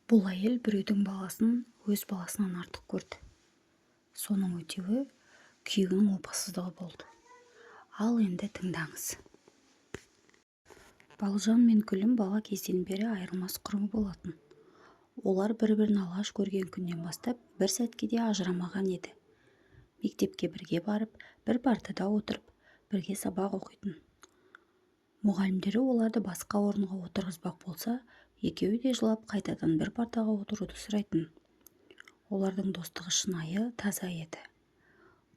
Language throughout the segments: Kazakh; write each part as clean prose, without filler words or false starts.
Бұл әйел біреудің баласын өз баласынан артық көрді. Соның өтеуі күйеуінің опасыздығы болды. Ал енді тыңдаңыз. Балжан мен Күлім бала кезден бері айырылмас құрбы болатын. Олар бір-бірін алғаш көрген күннен бастап бір сәтке де ажырамаған еді. Мектепке бірге барып, бір партада отырып, бірге сабақ оқитын. Мұғалімдері оларды басқа орынға отырғызбақ болса, екеуі де жылап қайтадан бір партаға отыруды сұрайтын. Олардың достығы шынайы, таза еді.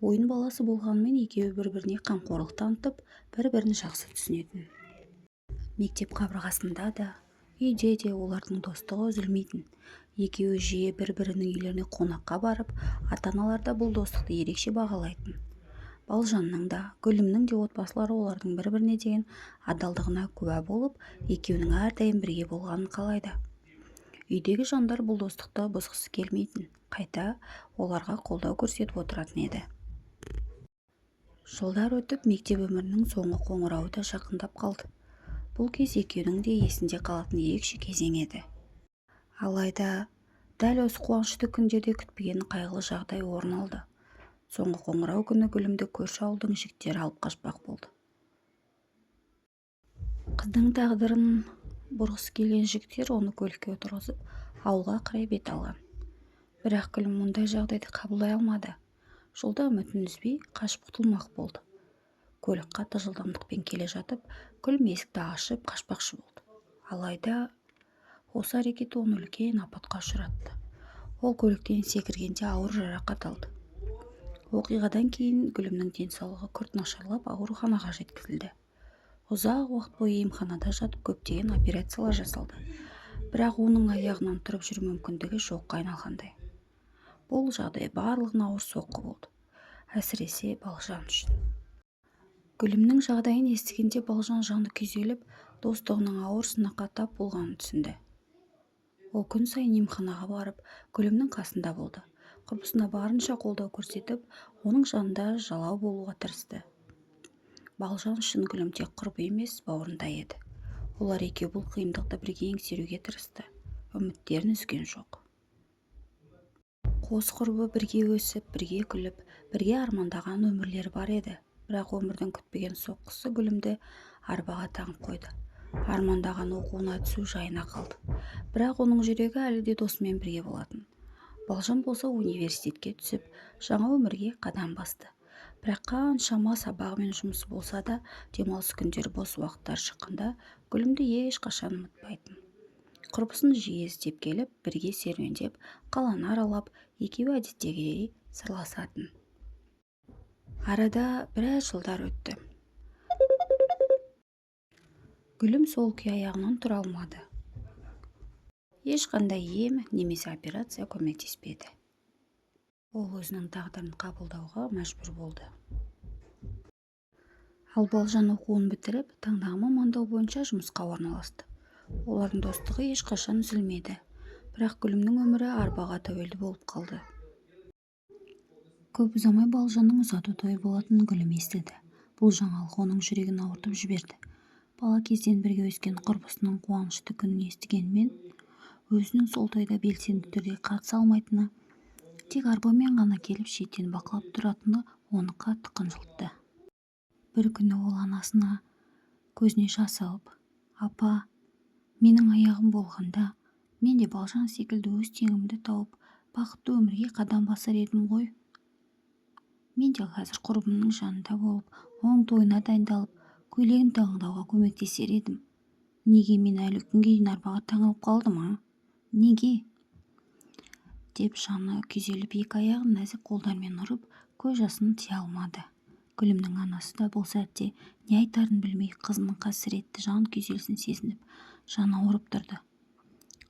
Ойын баласы болғанымен екеуі бір-біріне қамқорлық танытып, бір-бірін жақсы түсінетін. Мектеп қабырғасында да, үйде де олардың достығы үзілмейтін. Екеуі жиі бір-бірінің үйлеріне қонаққа барып, ата-аналар да бұл достықты ерекше бағалайтын. Балжанның да, Күлімнің де отбасылары олардың бір-біріне деген адалдығына куә болып, екеуінің әрдайым бірге болғанын қалайды. Үйдегі жандар бұл достықты бұзғысы келмейтін, қайта оларға қолдау көрсетіп отыратын еді. Жылдар өтіп, мектеп өмірінің соңғы қоңырауы да жақындап қалды. Бұл кез екеуінің де есінде қалатын ерекше кезең еді. Алайда, дәл осы қуанышты күндерде күтпеген қайғылы жағдай орын алды. Соңғы қоңырау күні Күлімді көрші ауылдың жігіттері алып қашпақ болды. Қыздың тағдырын бұрғысы келген жігіттер оны көлікке отырғызып, ауылға қарай бет алған. Бірақ Күлім мұндай жағдайды қабылдай алмады. Жолда үмітін үзбей қашып құтылмақ болды. Көлік қатты жылдамдықпен келе жатып, Күлім есікті ашып қашпақшы болды. Алайда, осы әрекеті оны үлкен апатқа ұшыратты. Ол көліктен секіргенде ауыр жарақат алды. Оқиғадан кейін Күлімнің денсаулығы күрт нашарлап ауруханаға жеткізілді. Ұзақ уақыт бойы емханада жатып көптеген операциялар жасалды. Бірақ оның аяғынан тұрып жүру мүмкіндігі жоққа айналғандай. Бұл жағдай барлығына ауыр соққы болды, әсіресе Балжан үшін. Күлімнің жағдайын естігенде Балжан жаны күйзеліп, достығының ауыр сынаққа тап болғанын түсінді. Ол күн сайын емханаға барып, Күлімнің қасында болды. Құрбысына барынша қолдау көрсетіп, оның жанында жалау болуға тырысты. Балжан үшін Күлім тек құрбы емес, бауырында еді. Олар екеуі бұл қиындықты бірге еңсеруге тырысты. Үміттерін үзген жоқ. Қос құрбы бірге өсіп, бірге күліп, бірге армандаған өмірлері бар еді. Бірақ өмірдің күтпеген соққысы Күлімді арбаға таңып қойды. Армандаған оқуына түсу жайына қалды. Бірақ оның жүрегі әлі де досымен бірге болатын. Балжан болса университетке түсіп, жаңа өмірге қадам басты. Бірақ қаншама сабағы мен жұмысы болса да, демалыс күндері бос уақыттар шыққанда Күлімді ешқашан ұмытпайтын. Құрбысын жиі іздеп келіп, бірге серуендеп, қаланы аралап, екеуі әдеттегідей сырласатын. Арада біраз жылдар өтті. Күлім сол күй аяғынан тұра алмады. Ешқандай ем немесе операция көмектеспеді. Ол өзінің тағдырын қабылдауға мәжбүр болды. Ал Балжан оқуын бітіріп, таңдаған мамандығы бойынша жұмысқа орналасты. Олардың достығы ешқашан үзілмеді. Бірақ Күлімнің өмірі арбаға тәуелді болып қалды. Көп ұзамай Балжанның ұзату тойы болатынын Күлім естіді. Бұл жаңалық оның жүрегін ауыртып жіберді. Бала кезден бірге өскен құрбысының қуанышты күнін естігенмен, өзінің сол тойда белсенді түрде қатыса алмайтыны, тек арбамен ғана келіп шеттен бақылап тұратыны оны қатты қынжылтты. Бір күні ол анасына көзіне жас алып, «Апа, менің аяғым болғанда, мен де Балжан секілді өз теңімді тауып, бақытты өмірге қадам басар едім ғой. Мен де қазір құрбымның жанында болып, оның тойына дайындалып, көйлегін таңдауға көмектесер едім. Неге мен әлі күнге дейін арбаға таңылып қалдым, а? Неге?» деп жаны күйзеліп екі аяғын нәзік қолдармен ұрып, көз жасын тия алмады. Күлімнің анасы да бұл сәтте не айтарын білмей, қызының қасіретті жан күйзелісін сезініп, жаны ауырып тұрды.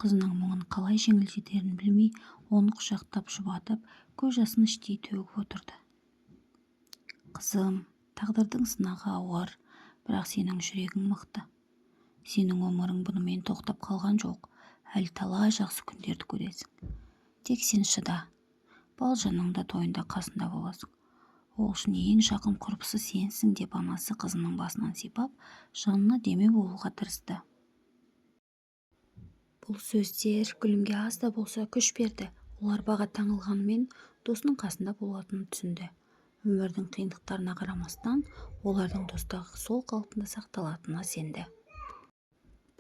Қызының мұңын қалай жеңілдетерін білмей, оны құшақтап жұбатып, көз жасын іштей төгіп отырды. «Қызым, тағдырдың сынағы ауыр, бірақ сенің жүрегің мықты. Сенің өмірің бұнымен тоқтап қалған жоқ, әлі талай жақсы күндерді көресің. Тек сен шыда, Балжанның да тойында қасында боласың. Ол үшін ең жақын құрбысы сенсің», деп анасы қызының басынан сипап, жанына демеу болуға тырысты. Бұл сөздер Гүлімге аз да болса күш берді. Ол арбаға таңылғанымен досының қасында болатынын түсінді. Өмірдің қиындықтарына қарамастан, олардың достығы сол қалпында сақталатынына сенді.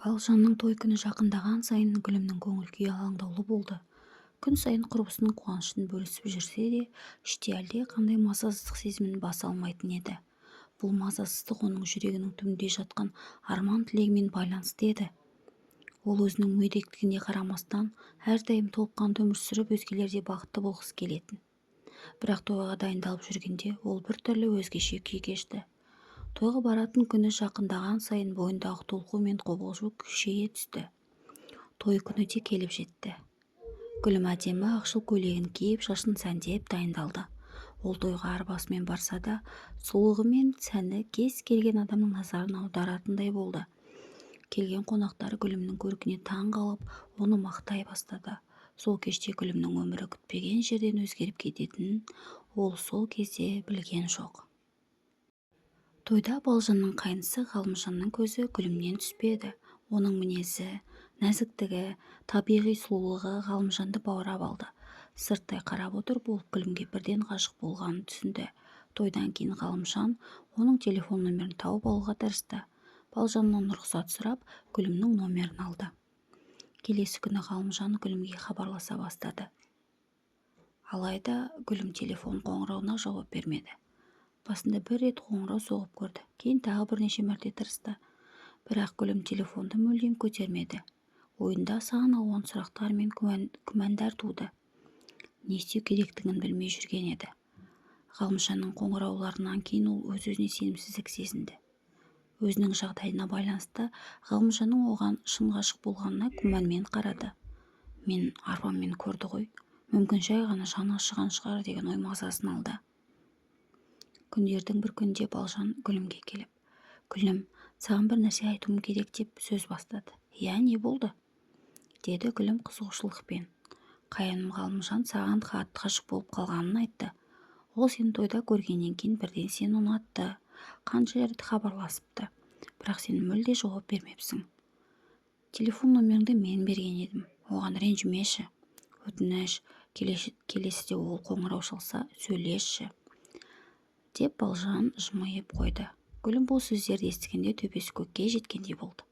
Балжанның той күні жақындаған сайын Гүлімнің көңіл күйі алаңдаулы болды. Күн сайын құрбысының қуанышын бөлісіп жүрсе де, іште әлде қандай мазасыздық сезімін баса алмайтын еді. Бұл мазасыздық оның жүрегінің түбінде жатқан арман тілегімен байланысты еді. Ол өзінің мүгедектігіне қарамастан, әрдайым толыққанды өмір сүріп, өзгелерде бақытты болғысы келетін. Бірақ тойға дайындалып жүргенде ол біртүрлі өзгеше күй кешті. Тойға баратын күні жақындаған сайын бойындағы толқу мен қобалжу күшейе түсті. Той күні де келіп жетті. Гүлім әдемі ақшыл көйлегін киіп, шашын сәндеп дайындалды. Ол тойға арбасымен барса да, сұлулығы мен сәні кез келген адамның назарын аударатындай болды. Келген қонақтар Гүлімнің көркіне таң қалып, оны мақтай бастады. Сол кеште Гүлімнің өмірі күтпеген жерден өзгеріп кететінін ол сол кезде білген жоқ. Тойда Балжанның қайнысы Ғалымжанның көзі Гүлімнен түспеді. Оның мінезі, нәзіктігі, табиғи сұлулығы Ғалымжанды баурап алды. Сырттай қарап отырып, ол Гүлімге бірден ғашық болғанын түсінді. Тойдан кейін Ғалымжан оның телефон нөмірін тауып алуға тырысты. Балжаннан рұқсат сұрап, Гүлімнің номерін алды. Келесі күні Ғалымжан Гүлімге хабарласа бастады. Алайда Гүлім телефон қоңырауына жауап бермеді. Басында бір рет қоңырау соғып көрді, кейін тағы бірнеше мәрте тырысты. Бірақ Гүлім телефонды мүлдем көтермеді. Ойында сан алуан сұрақтар мен күмәндар туды. Не істеу керектігін білмей жүрген еді. Ғалымжанның қоңырауларынан кейін ол өз-өзіне сенімсіздік сезінді. Өзінің жағдайына байланысты Ғалымжанның оған шын ғашық болғанына күмәнмен қарады. Мен арбамен көрді ғой, мүмкін жай ғана жаны ашыған шығар деген ой мазасын алды. Күндердің бір күнде Балжан Гүлімге келіп, «Гүлім, саған бір нәрсе айтуым керек» деп сөз бастады. «Я, не болды?» деді Гүлім қызығушылықпен. «Қайыным Ғалымжан саған қатты ғашық болып қалғанын айтты. Ол сені тойда көргеннен кейін бірден сені ұнатты. Қанша рет хабарласыпты, бірақ сен мүлде жауап бермепсің. Телефон номеріңді мен берген едім, оған ренжімеші. Өтініш, келесіде ол қоңырау шалса, сөйлесші» деп Балжан жымиып қойды. Гүлім бұл сөздерді естігенде төбесі көкке жеткендей болды.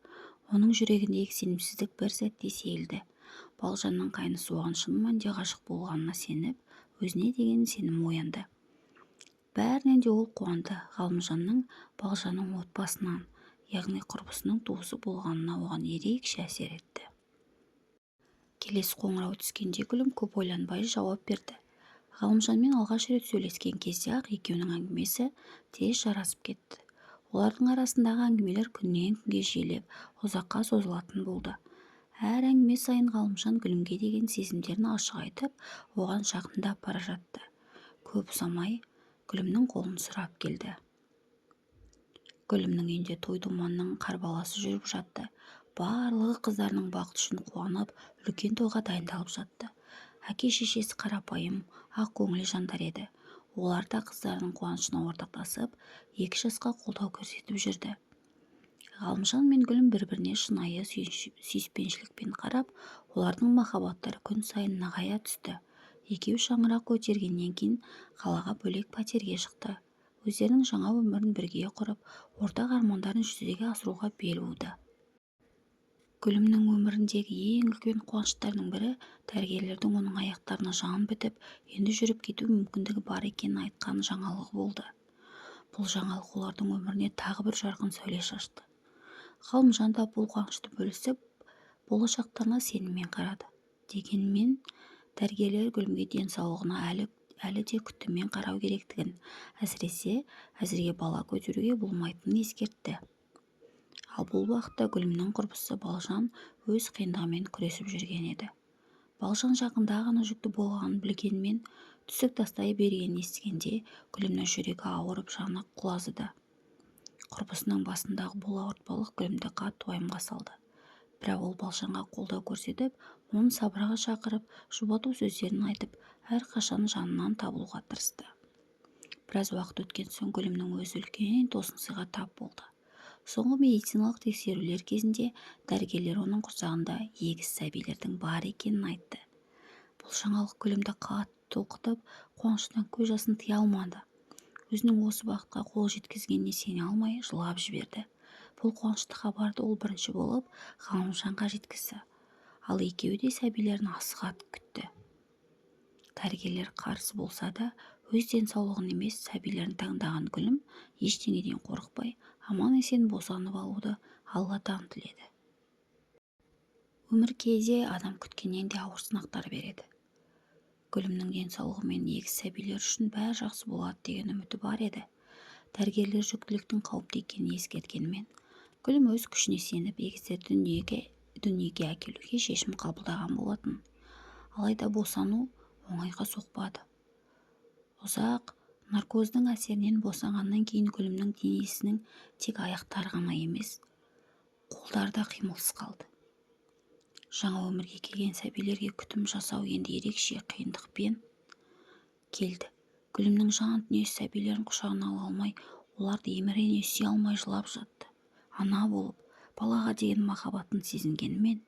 Оның жүрегіндегі сенімсіздік бір сәтте сейілді. Балжанның қайнысы оған шын мәнінде ғашық болғанына сеніп, өзіне деген сенім оянды. Бәрінен де ол қуанды. Ғалымжанның Балжанның отбасынан, яғни құрбысының туысы болғанына оған ерекше әсер етті. Келесі қоңырау түскенде Гүлім көп ойланбай жауап берді. Ғалымжанмен алғаш рет сөйлескен кезде ақ екеуінің әңгімесі тез жарасып кетті. Олардың арасындағы әңгімелер күннен күнге жиілеп, ұзаққа созылатын болды. Әр әңгіме сайын Ғалымжан Гүлімге деген сезімдерін ашық айтып, оған жақындап бара жатты. Көп ұзамай Гүлімнің қолын сұрап келді. Гүлімнің үйінде той-думанның қарбаласы жүріп жатты. Барлығы қыздарының бақыты үшін қуанып, үлкен тойға дайындалып жатты. Әке-шешесі қарапайым, ақ көңіл жандар еді. Олар да қыздарының қуанышына ортақтасып, екі жасқа қолдау көрсетіп жүрді. Ғалымжан мен Гүлім бір-біріне шынайы сүйіспеншілікпен қарап, олардың махаббаттары күн сайын нығая түсті. Екеуі шаңырақ көтергеннен кейін қалаға бөлек пәтерге шықты. Өздерінің жаңа өмірін бірге құрып, ортақ армандарын жүзеге асыруға бел буды. Гүлімнің өміріндегі ең үлкен қуаныштардың бірі дәрігерлердің оның аяқтарына жан бітіп, енді жүріп кету мүмкіндігі бар екенін айтқан жаңалық болды. Бұл жаңалық олардың өміріне тағы бір жарқын сәуле шашты. Ғалымжан да бұл қуанышты бөлісіп, болашақтарына сеніммен қарады. Дегенмен, дәрігерлер Гүлімге денсаулығына әлі де күтіммен қарау керектігін, әсіресе әзірге бала көтеруге болмайтынын ескертті. Ал бұл уақытта Гүлімнің құрбысы Балжан өз қиындығымен күресіп жүрген еді. Балжан жақында ғана жүкті болғанын білгенмен, түсік тастай бергенін естігенде Гүлімнің жүрегі ауырып, жаны құлазыды. Құрбысының басындағы бұл ауыртпалық Гүлімді қатты уайымға салды. Бірақ ол Балжанға қолдау көрсетіп, оны сабырға шақырып, жұбату сөздерін айтып, әрқашан жанынан табылуға тырысты. Біраз уақыт өткен соң Гүлімнің өзі үлкен тосын сыйға тап болды. Соңғы медициналық тексерулер кезінде дәрігерлер оның құрсағында егіз сәбилердің бар екенін айтты. Бұл жаңалық Гүлімді қатты толқытып, қуаныштан көз жасын тыя алмады. Өзінің осы бақытқа қол жеткізгеніне сене алмай жылап жіберді. Бұл қуанышты хабарды ол бірінші болып Ғалымжанға жеткізді. Ал екеуі де сәбилерін асыға күтті. Дәрігерлер қарсы болса да, өз денсаулығын емес, сәбилерін таңдаған Гүлім ештеңеден қорықпай, аман-есен босанып алуды Алладан тіледі. Өмір кейде адам күткеннен де ауыр сынақтар береді. Гүлімнің денсаулығы мен егіз сәбилер үшін бәрі жақсы болады деген үміті бар еді. Дәрігерлер жүктіліктің қауіпті екенін ескерткенімен, Гүлім өз күшіне сеніп егіздерді дүниеге әкелуге шешім қабылдаған болатын. Алайда босану оңайға соқпады. Ұзақ наркоздың әсерінен босанғаннан кейін Гүлімнің денесінің тек аяқтары ғана емес, қолдары да қимылсыз қалды. Жаңа өмірге келген сәбилерге күтім жасау енді ерекше қиындықпен келді. Гүлімнің жан дүниесі сәбилерін құшағына ала алмай, оларды емірене сүйе алмай жылап жатты. Ана болып, балаға деген махаббатын сезінгенімен,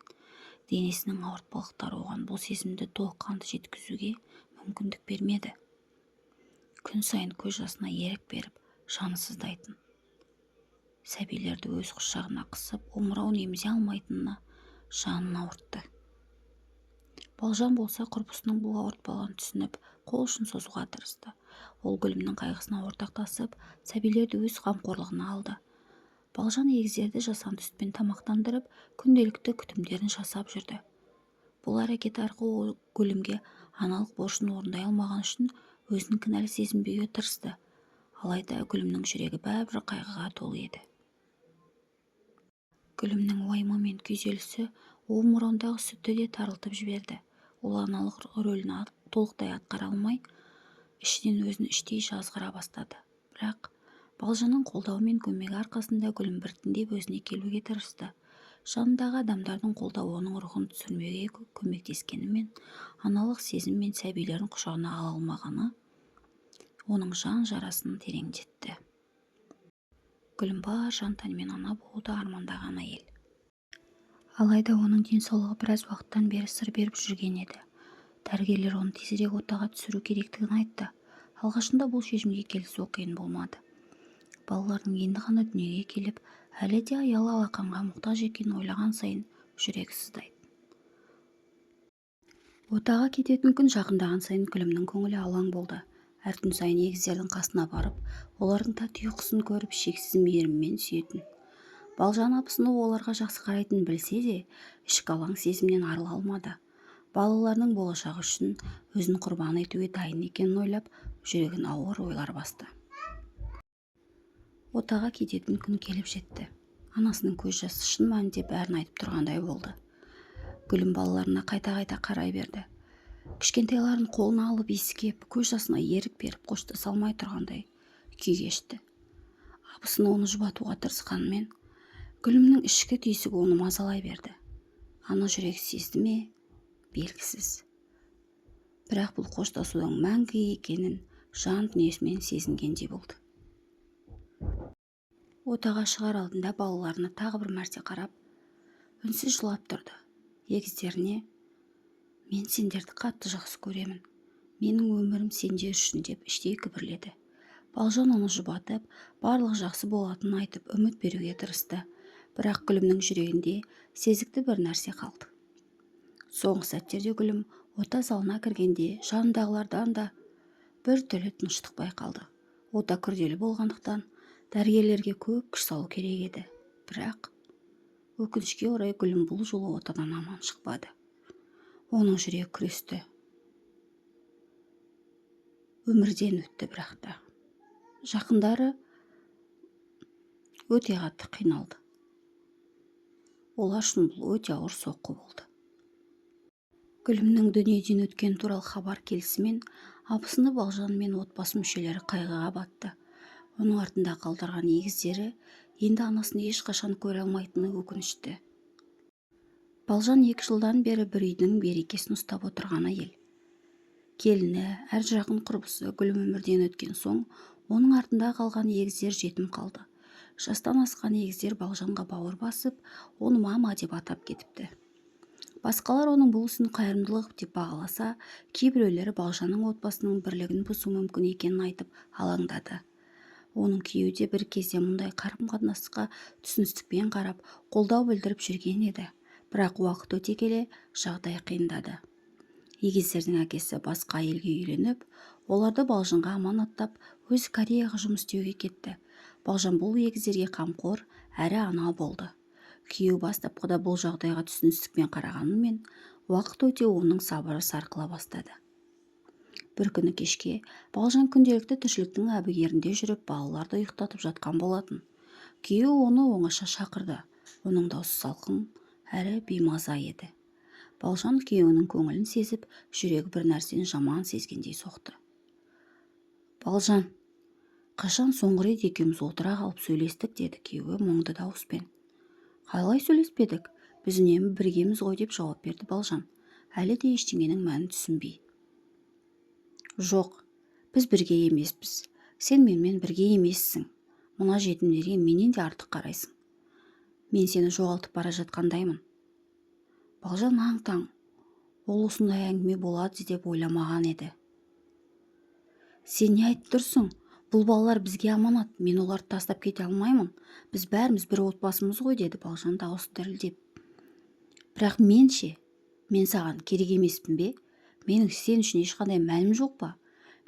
денесінің ауыртпалықтары оған бұл сезімді толыққанды жеткізуге мүмкіндік бермеді. Күн сайын көз жасына ерік беріп, жаны сыздайтын. Сәбилерді өз құшағына қысып, омырауын емізе алмайтынына жанын ауыртты. Балжан болса құрбысының бұл ауыртпалығын түсініп, қол ұшын созуға тырысты. Ол Гүлімнің қайғысына ортақтасып, сәбилерді өз қамқорлығына алды. Балжан егіздерді жасанды сүтпен тамақтандырып, күнделікті күтімдерін жасап жүрді. Бұл әрекет арқылы Гүлімге аналық борышын орындай алмаған үшін өзін кінәлі сезінбеуге тырысты. Алайда Гүлімнің жүрегі бәрібір қайғыға толы еді. Гүлімнің уайымы мен күйзелісі омырауындағы сүтті де тарылтып жіберді. Ол аналық рөлін толықтай атқара алмай, ішінен өзін іштей жазғыра бастады. Бірақ Балжанның қолдауы мен көмегі арқасында Гүлім біртіндеп өзіне келуге тырысты. Жанындағы адамдардың қолдауы оның рухын түсірмеуге көмектескенімен, аналық сезім мен сәбилерін құшағына ала алмағаны оның жан жарасын тереңдетті. Гүлім бар жан-тәнімен ана болуды армандаған әйел. Алайда оның денсаулығы біраз уақыттан бері сыр беріп жүрген еді. Дәрігерлер оны тезірек отаға түсіру керектігін айтты. Алғашында бұл шешімге келісу қиын болмады. Балалардың енді ғана дүниеге келіп, әлі де аялы алақанға мұқтаж екенін ойлаған сайын жүрегі сыздайды. Отаға кететін күн жақындаған сайын Гүлімнің көңілі алаң болды. Әр түн сайын егіздердің қасына барып, олардың тәтті ұйқысын көріп, шексіз мейіріммен сүйетін. Балжан апысыны оларға жақсы қарайтынын білсе де, ішкі алаң сезімнен арыла алмады. Балаларының болашағы үшін өзін құрбан етуге дайын екенін ойлап, жүрегін ауыр ойлар басты. Отаға кететін күн келіп жетті. Анасының көз жасы шын мәнінде бәрін айтып тұрғандай болды. Гүлім балаларына қайта-қайта қарай берді. Кішкентайларын қолына алып иіскеп, көз жасына ерік беріп, қоштаса алмай тұрғандай күй кешті. Апысыны оны жұбатуға тырысқанымен, Гүлімнің ішкі түйсігі оны мазалай берді. Ана жүрек сезді ме? Белгісіз. Бірақ бұл қоштасудың мәңгі екенін жан дүниесімен сезінгендей болды. Отаға шығар алдында балаларына тағы бір мәрте қарап, үнсіз жылап тұрды. Егіздеріне: «Мен сендерді қатты жақсы көремін. Менің өмірім сендер үшін» деп іштей күбірледі. Балжан оны жұбатып, барлық жақсы болатынын айтып, үміт беруге тырысты. Бірақ Гүлімнің жүрегінде сезікті бір нәрсе қалды. Соңғы сәттерде Гүлім ота залына кіргенде жанындағылардан да бір түрлі тыныштық байқалды. Ота күрделі болғандықтан дәрігерлерге көп күш салу керек еді. Бірақ өкінішке орай Гүлім бұл жолы отадан аман шықпады. Оның жүрегі күресті. Өмірден өтті, бірақ та жақындары өте қатты қиналды. Олар үшін бұл өте ауыр соққы болды. Гүлімнің дүниеден өткен туралы хабар келісімен, апысыны Балжан мен отбасы мүшелері қайғыға батты. Оның артында қалдырған егіздері енді анасын ешқашан көре алмайтыны өкінішті. Балжан 2 жылдан бері бір үйдің берекесін ұстап отырған әйел. Келіні, әр жақын құрбысы Гүлім өмірден өткен соң, оның артында қалған егіздер жетім қалды. Жастан асқан егіздер Балжанға бауыр басып, оны мама деп атап кетіпті. Басқалар оның бұл ісін қайырымдылық деп бағаласа, кейбіреулері Балжанның отбасының бірлігін бұзу мүмкін екенін айтып алаңдады. Оның күйеуі де бір кезде мұндай қарым-қатынасқа түсіністікпен қарап, қолдау білдіріп жүрген еді. Бірақ уақыт өте келе жағдай қиындады. Егіздердің әкесі басқа елге үйленіп, оларды Балжанға аманаттап, өз Кореяға жұмыс істеуге кетті. Балжан бұл егіздерге қамқор әрі ана болды. Күйеуі бастапқыда бұл жағдайға түсіністікпен қарағанымен, уақыт өте оның сабыры сарқыла бастады. Бір күні кешке Балжан күнделікті тіршіліктің әбігерінде жүріп, балаларды ұйықтатып жатқан болатын. Күйеуі оны оңаша шақырды. Оның даусы салқын әрі беймаза еді. Балжан күйеуінің көңілін сезіп, жүрегі бір нәрсені жаман сезгендей соқты. «Балжан, қашан соңғы рет екеуміз отыра қалып сөйлестік?» деді күйеуі мұңды дауыспен. «Қалай сөйлеспедік? Біз үнемі біргеміз ғой» деп жауап берді Балжан, әлі де ештеңенің мәнін түсінбей. «Жоқ, біз бірге емеспіз. Сен менімен бірге емессің. Мына жетімдерге менен де артық қарайсың. Мен сені жоғалтып бара жатқандаймын». Балжан аң-таң, ол осындай әңгіме болады деп ойламаған еді. «Сен не айтып тұрсың? Бұл балалар бізге аманат, мен оларды тастап кете алмаймын. Біз бәріміз бір отбасымыз ғой» деді Балжан дауысы дірілдеп. «Бірақ мен саған керек емеспін бе? Менің сен үшін ешқандай мәнім жоқ па?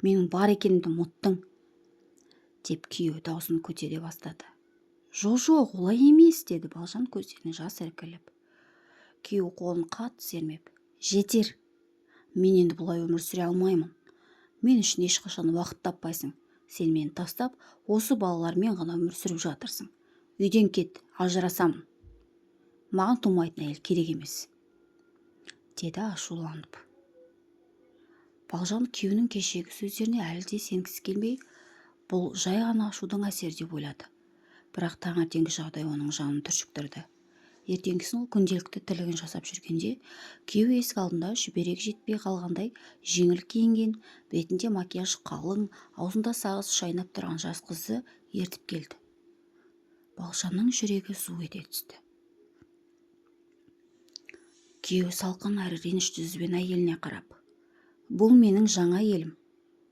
Менің бар екенімді ұмыттың?» деп күйеуі дауысын көтере бастады. «Жоқ, олай емес» деді Балжан көздеріне жас іркіліп. Күйеуі қолын қатты сермеп: «Жетер. Мен енді бұлай өмір сүре алмаймын. Мен үшін ешқашан уақыт таппайсың. Сен мені тастап, осы балалармен ғана өмір сүріп жатырсың. Үйден кет, ажырасамын. Маған тумайтын әйел керек емес», деді ашуланып. Балжан күйеуінің кешегі сөздеріне әлі де сенгісі келмей, бұл жай ғана ашудың әсері деп ойлады. Бірақ таңертеңгі жағдай оның жанын түршіктірді. Ертеңгісін ол күнделікті тірлігін жасап жүргенде, күйеуі есік алдында шүберек жетпей қалғандай жеңіл киінген, бетінде макияж қалың, аузында сағыз шайнап тұрған жас қызды ертіп келді. Балжанның жүрегі зу ете түсті. Күйеуі салқын әрі ренішті жүзбен әйеліне қарап: «Бұл менің жаңа елім.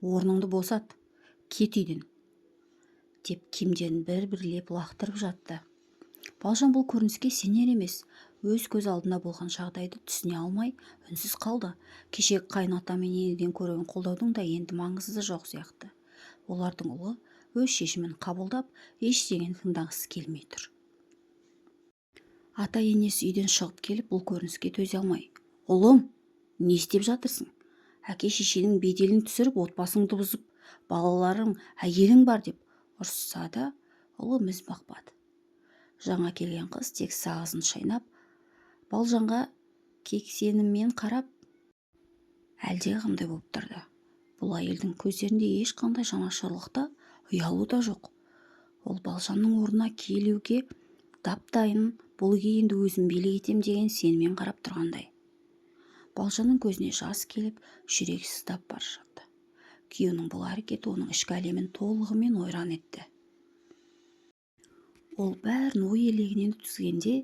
Орныңды босат, кет үйден», деп киімдерін бір-бірлеп лақтырып жатты. Балжан бұл көрініске сенер емес, өз көз алдында болған жағдайды түсіне алмай үнсіз қалды. Кешегі қайната мен енеден көрген қолдаудың да енді маңызы жоқ сияқты. Олардың ұлы өз шешімін қабылдап, ештеңені тыңдағысы келмей тұр. Ата-енесі үйден шығып келіп, бұл көрініске төзе алмай: «Ұлым, не істеп жатырсың? Әке-шешенің беделін түсіріп, отбасыңды бұзып, балаларың, әйелің бар» деп ұрсса да, ұлы міз бақпады. Жаңа келген қыз тек сағызын шайнап, Балжанға кексеніммен қарап, әлде қандай болып тұрды. Бұл әйелдің көздерінде ешқандай жанашырлық та, ұялу да жоқ. Ол Балжанның орнына келуге дап-дайын, бұл енді өзім билік етем деген сеніммен қарап тұрғандай. Балжанның көзіне жас келіп, жүрегі сыздап бара жатты. Күйеуінің бұл әрекеті оның ішкі әлемін толығымен ойран етті. Ол бәрін ой елегінен өткізгенде,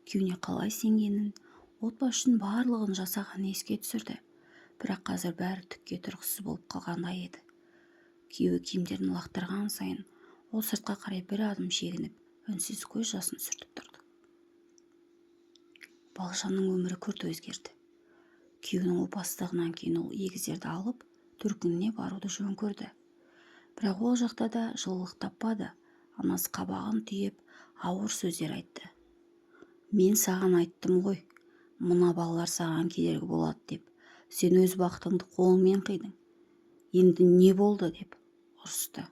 күйеуіне қалай сенгенін, отбасы үшін барлығын жасағанын еске түсірді. Бірақ қазір бәрі түкке тұрғысыз болып қалғандай еді. Күйеуі киімдерін лақтырған сайын, ол сыртқа қарай бір адым шегініп, үнсіз көз жасын сүртіп тұрды. Балжанның өмірі күрт өзгерді. Күйеуінің опасыздығынан кейін ол егіздерді алып, төркініне баруды жөн көрді. Бірақ ол жақта да жылылық таппады. Анасы қабағын түйіп, ауыр сөздер айтты. «Мен саған айттым ғой, мына балалар саған кедергі болады деп. Сен өз бақытыңды қолыңмен қидың. Енді не болды?» деп ұрысты.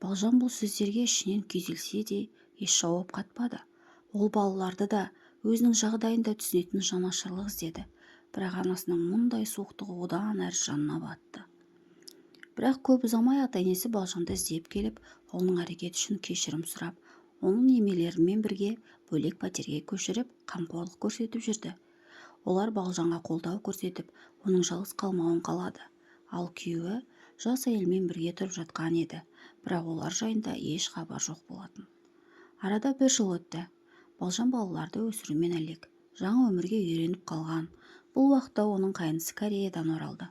Балжан бұл сөздерге ішінен күйзелсе де еш жауап қатпады. Ол балаларды да, өзінің жағдайын да түсінетін жанашырлық іздеді. Бірақ анасының мұндай суықтығы одан әрі жанына батты. Бірақ көп ұзамай ата-енесі Балжанды іздеп келіп, оның әрекеті үшін кешірім сұрап, оның немелерімен бірге бөлек пәтерге көшіріп, қамқорлық көрсетіп жүрді. Олар Балжанға қолдау көрсетіп, оның жалғыз қалмауын қалады. Ал күйеуі жас әйелмен бірге тұрып жатқан еді, бірақ олар жайында еш хабар жоқ болатын. Арада 1 жыл өтті. Балжан балаларды өсірумен әлек. Жаңа өмірге үйреніп қалған. Бұл уақытта оның қайнысы Кореядан оралды.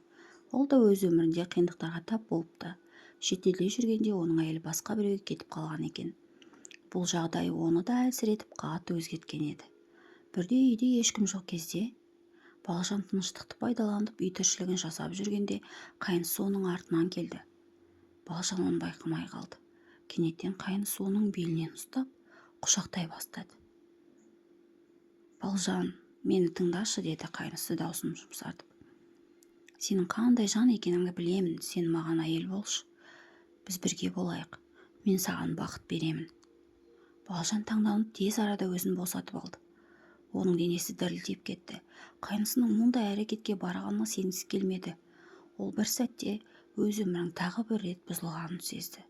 Ол да өз өмірінде қиындықтарға тап болыпты. Шетелде жүргенде оның әйелі басқа біреуге кетіп қалған екен. Бұл жағдай оны да әлсіретіп қатты өзгерткен еді. Бірде үйде ешкім жоқ кезде Балжан тыныштықты пайдаланып үй тіршілігін жасап жүргенде қайнысы оның артынан келді. Балжан оны байқамай қалды. Кенеттен қайнысы оның белінен ұстап құшақтай бастады. «Балжан, мені тыңдашы», деді қайнысы даусын жұмсартып. «Сенің қандай жан екеніңді білемін, сен маған әйел болшы. Біз бірге болайық, мен саған бақыт беремін». Балжан таңданып тез арада өзін босатып алды. Оның денесі дірілдеп кетті. Қайнысының мұндай әрекетке барғанына сенгісі келмеді. Ол бір сәтте өз өмірінің тағы бір рет бұзылғанын сезді.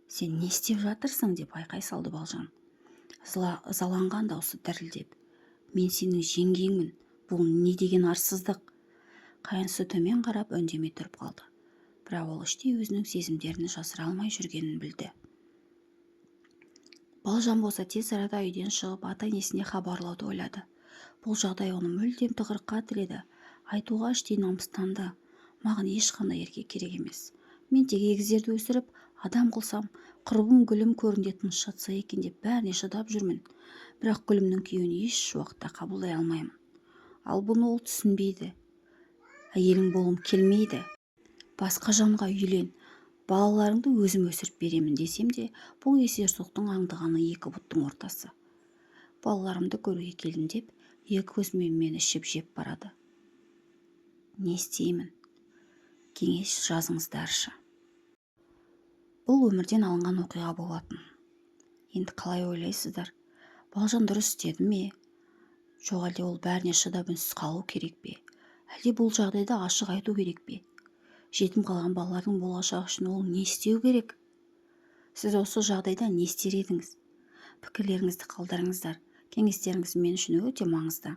Сен не істеп жатырсың?» деп айқай салды Балжан. Ызаланған даусы дірілдеп. «Мен сенің жеңгеңмін. Бұл не деген арсыздық?» Қайнысы төмен қарап үндемей тұрып қалды. Бірақ ол іштей өзінің сезімдерін жасыра алмай жүргенін білді. Балжан болса тез арада үйден шығып ата-енесіне хабарлауды ойлады. Бұл жағдай оны мүлдем тығырыққа тіреді. Айтуға іштей намыстанды. «Маған ешқандай еркек керек емес. Мен тек егіздерді өсіріп, адам қылсам, құрбым гүлім көрінде тыныш жатса екен деп бәріне шыдап жүрмін. Бірақ гүлімнің күйеуін еш уақытта қабылдай алмаймын. Ал бұны ол түсінбейді. Әйелің болғым келмейді. Басқа жанға үйлен. Балаларыңды өзім өсіріп беремін десем де, бұл есерсоқтың аңдығаны екі бұттың ортасы. Балаларымды көруге келдім деп, екі көзімен мені ішіп-жеп барады. Не істеймін? Кеңес жазыңыздаршы». Бұл өмірден алынған оқиға болатын. Енді қалай ойлайсыздар? Балжан дұрыс істеді ме? Жоқ, әлде ол бәріне шыдап үнсіз қалу керек пе? Әлде бұл жағдайда ашық айту керек пе? Жетім қалған балалардың болашағы үшін ол не істеу керек? Сіз осы жағдайда не істер едіңіз? Пікірлеріңізді қалдырыңыздар. Кеңестеріңіз мен үшін өте маңызды.